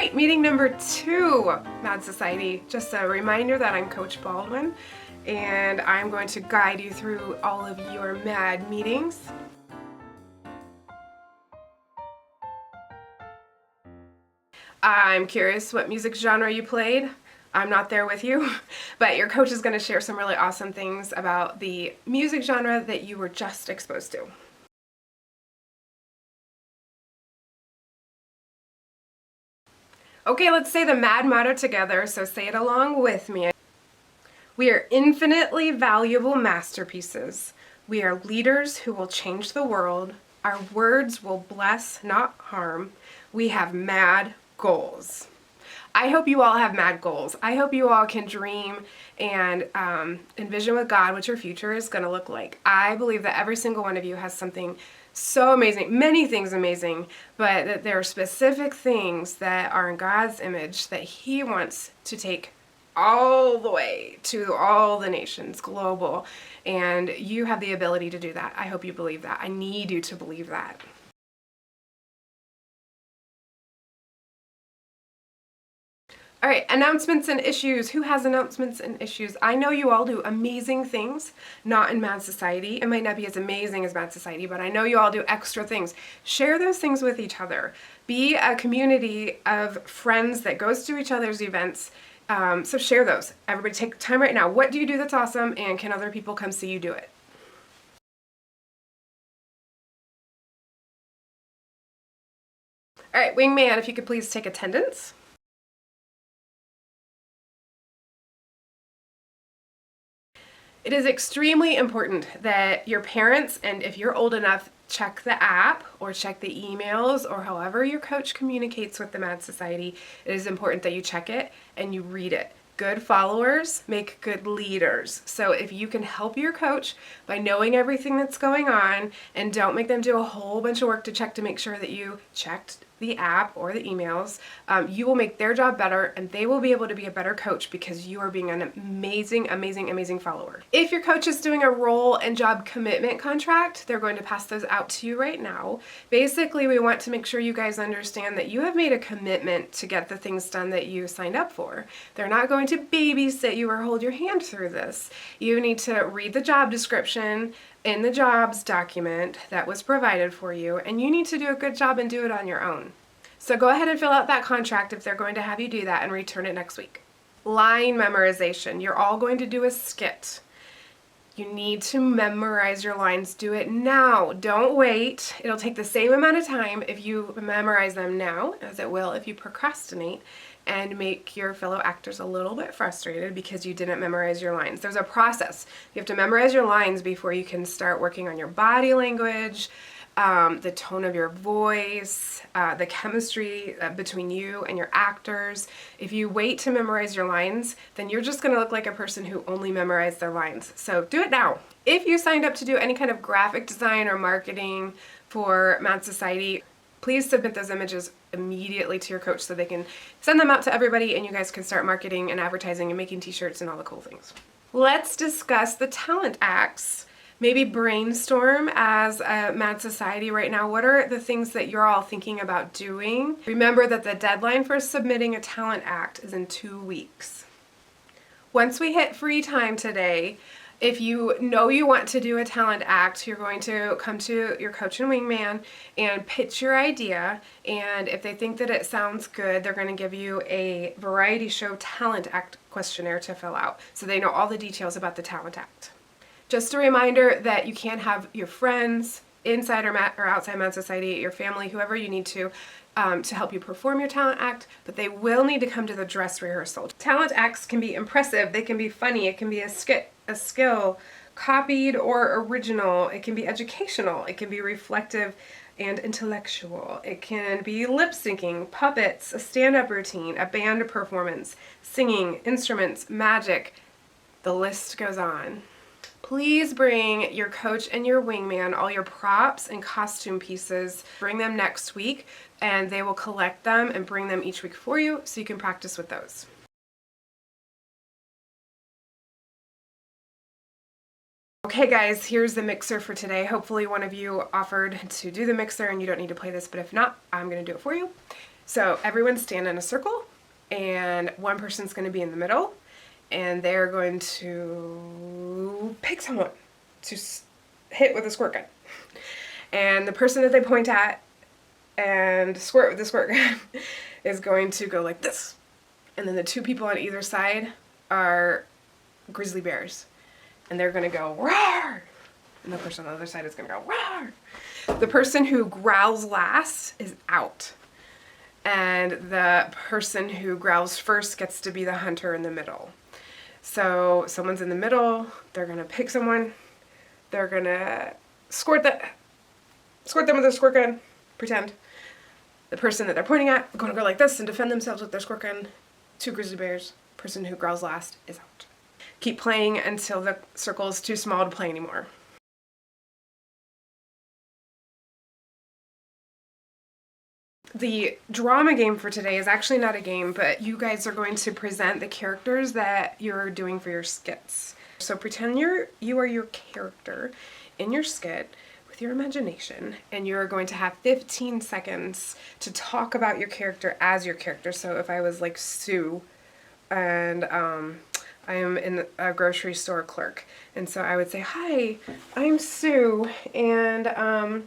right, meeting number 2, Mad Society. Just a reminder that I'm Coach Baldwin, and I'm going to guide you through all of your MAD meetings. I'm curious what music genre you played. I'm not there with you, but your coach is going to share some really awesome things about the music genre that you were just exposed to. Okay, let's say the MAD motto together, so say it along with me. We are infinitely valuable masterpieces. We are leaders who will change the world. Our words will bless, not harm. We have MAD goals. I hope you all have MAD goals. I hope you all can dream and envision with God what your future is going to look like. I believe that every single one of you has something so amazing, many things amazing, but that there are specific things that are in God's image that He wants to take all the way to all the nations, global, and you have the ability to do that. I hope you believe that. I need you to believe that. All right, announcements and issues. Who has announcements and issues? I know you all do amazing things, not in Mad Society. It might not be as amazing as Mad Society, but I know you all do extra things. Share those things with each other. Be a community of friends that goes to each other's events. So share those. Everybody take time right now. What do you do that's awesome, and can other people come see you do it? All right, Wingman, if you could please take attendance. It is extremely important that your parents, and if you're old enough, check the app or check the emails or however your coach communicates with the Mad Society. It is important that you check it and you read it. Good followers make good leaders. So if you can help your coach by knowing everything that's going on, and don't make them do a whole bunch of work to check to make sure that you checked the app or the emails, you will make their job better, and they will be able to be a better coach because you are being an amazing, amazing, amazing follower. If your coach is doing a role and job commitment contract, they're going to pass those out to you right now. Basically, we want to make sure you guys understand that you have made a commitment to get the things done that you signed up for. They're not going to babysit you or hold your hand through this. You need to read the job description in the jobs document that was provided for you, and you need to do a good job and do it on your own. So go ahead and fill out that contract if they're going to have you do that, and return it next week. Line memorization. You're all going to do a skit. You need to memorize your lines. Do it now. Don't wait. It'll take the same amount of time if you memorize them now as it will if you procrastinate and make your fellow actors a little bit frustrated because you didn't memorize your lines. There's a process. You have to memorize your lines before you can start working on your body language, the tone of your voice, the chemistry between you and your actors. If you wait to memorize your lines, then you're just going to look like a person who only memorized their lines. So do it now. If you signed up to do any kind of graphic design or marketing for Mad Society, please submit those images immediately to your coach so they can send them out to everybody, and you guys can start marketing and advertising and making t-shirts and all the cool things. Let's discuss the talent acts. Maybe brainstorm as a Mad Society right now. What are the things that you're all thinking about doing? Remember that the deadline for submitting a talent act is in 2 weeks. Once we hit free time today, if you know you want to do a talent act, you're going to come to your coach and wingman and pitch your idea. And if they think that it sounds good, they're going to give you a variety show talent act questionnaire to fill out so they know all the details about the talent act. Just a reminder that you can't have your friends inside or outside Mad Society, your family, whoever you need to help you perform your talent act, but they will need to come to the dress rehearsal. Talent acts can be impressive, they can be funny, it can be a skit, a skill, copied or original, it can be educational, it can be reflective and intellectual, it can be lip syncing, puppets, a stand-up routine, a band performance, singing, instruments, magic, the list goes on. Please bring your coach and your wingman all your props and costume pieces. Bring them next week, and they will collect them and bring them each week for you so you can practice with those. Okay guys, here's the mixer for today. Hopefully one of you offered to do the mixer and you don't need to play this, but if not, I'm going to do it for you. So everyone stand in a circle, and one person's going to be in the middle, and they're going to pick someone to hit with a squirt gun. And the person that they point at and squirt with the squirt gun is going to go like this. And then the two people on either side are grizzly bears. And they're going to go, roar! And the person on the other side is going to go, roar! The person who growls last is out. And the person who growls first gets to be the hunter in the middle. So someone's in the middle, they're going to pick someone, they're going to squirt them with a squirt gun, pretend. The person that they're pointing at is going to go like this and defend themselves with their squirt gun. Two grizzly bears. Person who growls last is out. Keep playing until the circle is too small to play anymore. The drama game for today is actually not a game, but you guys are going to present the characters that you're doing for your skits. So pretend you are your character in your skit with your imagination, and you're going to have 15 seconds to talk about your character as your character. So if I was like Sue, and I am in a grocery store clerk, and so I would say, hi, I'm Sue, and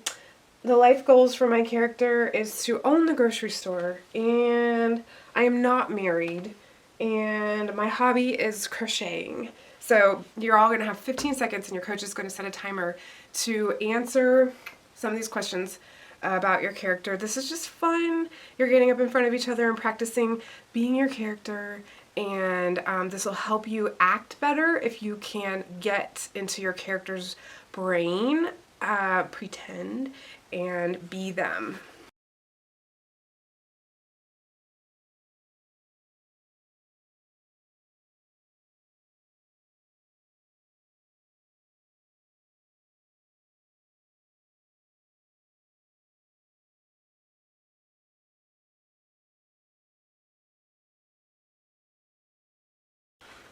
the life goals for my character is to own the grocery store, and I am not married, and my hobby is crocheting. So you're all going to have 15 seconds, and your coach is going to set a timer to answer some of these questions about your character. This is just fun. You're getting up in front of each other and practicing being your character, and this will help you act better if you can get into your character's brain, pretend, and be them.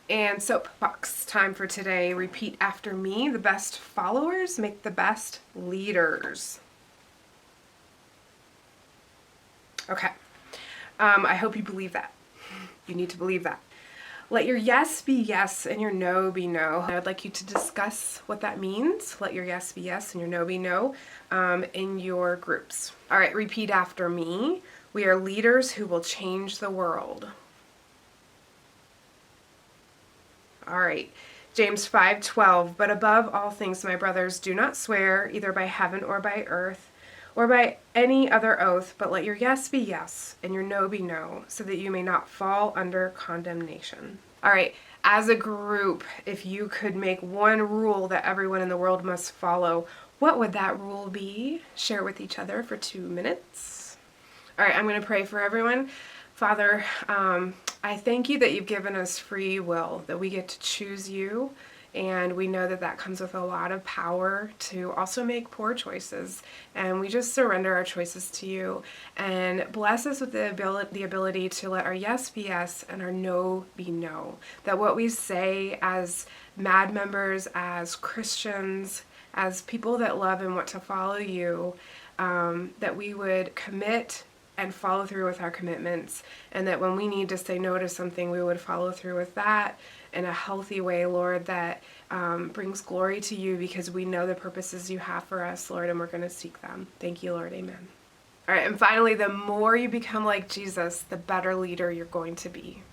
And soapbox time for today. Repeat after me. The best followers make the best leaders. Okay. I hope you believe that. You need to believe that. Let your yes be yes and your no be no. I'd like you to discuss what that means. Let your yes be yes and your no be no in your groups. All right, repeat after me. We are leaders who will change the world. All right. James 5:12, but above all things, my brothers, do not swear either by heaven or by earth or by any other oath, but let your yes be yes and your no be no, so that you may not fall under condemnation. All right, as a group, if you could make one rule that everyone in the world must follow, what would that rule be? Share with each other for 2 minutes. All right, I'm going to pray for everyone. Father, I thank you that you've given us free will, that we get to choose you, and we know that that comes with a lot of power to also make poor choices, and we just surrender our choices to you, and bless us with the ability to let our yes be yes and our no be no, that what we say as MAD members, as Christians, as people that love and want to follow you, that we would commit and follow through with our commitments, and that when we need to say no to something, we would follow through with that in a healthy way, Lord, that brings glory to you, because we know the purposes you have for us, Lord, and we're going to seek them. Thank you, Lord. Amen. All right, and finally, the more you become like Jesus, the better leader you're going to be.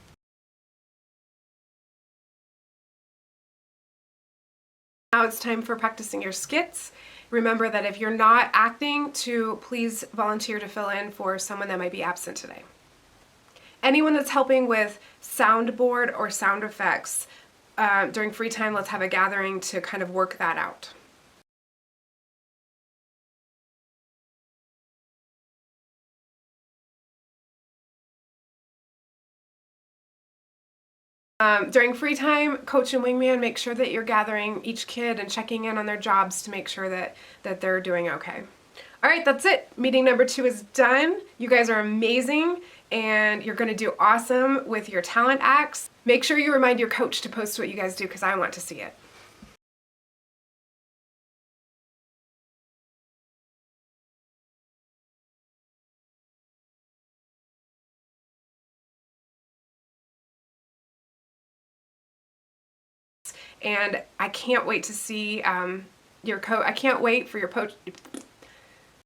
Now it's time for practicing your skits. Remember that if you're not acting, to please volunteer to fill in for someone that might be absent today. Anyone that's helping with soundboard or sound effects, during free time, let's have a gathering to kind of work that out. During free time, coach and wingman, make sure that you're gathering each kid and checking in on their jobs to make sure that they're doing okay. All right, that's it. Meeting number 2 is done. You guys are amazing, and you're going to do awesome with your talent acts. Make sure you remind your coach to post what you guys do, because I want to see it. And I can't wait to see your coach. I can't wait for your